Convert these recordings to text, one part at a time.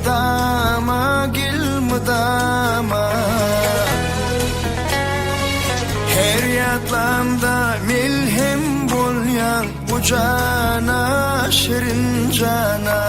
mıdama, gil mıdama. Her yatlamda milhem bolyan bu cana, şirin cana.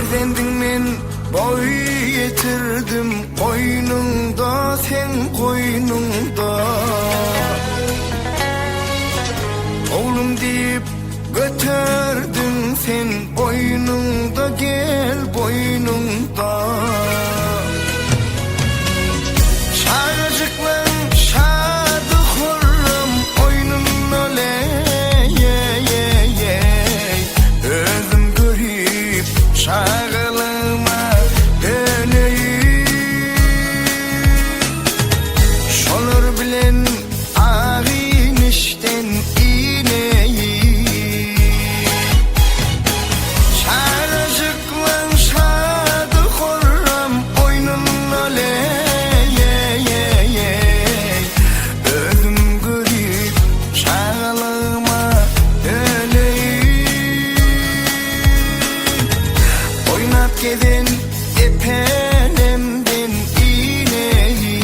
Erdendin men boy yetirdim koynungda, sen koynungda. Oğlum deyip götürdün sen boynungda, gel boynungda. Şarjıklan şadı hurram oynun ole, özüm görüp şağılıma döneyim. Şolur bilen ağin işten ineyim. Şarjıklan şadı hurram oynun ole, özüm görüp şağılıma döneyim. Oynat gidin epenemden ineyi.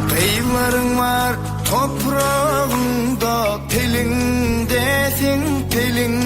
Kıyıların var toprağında, telinde sen telin.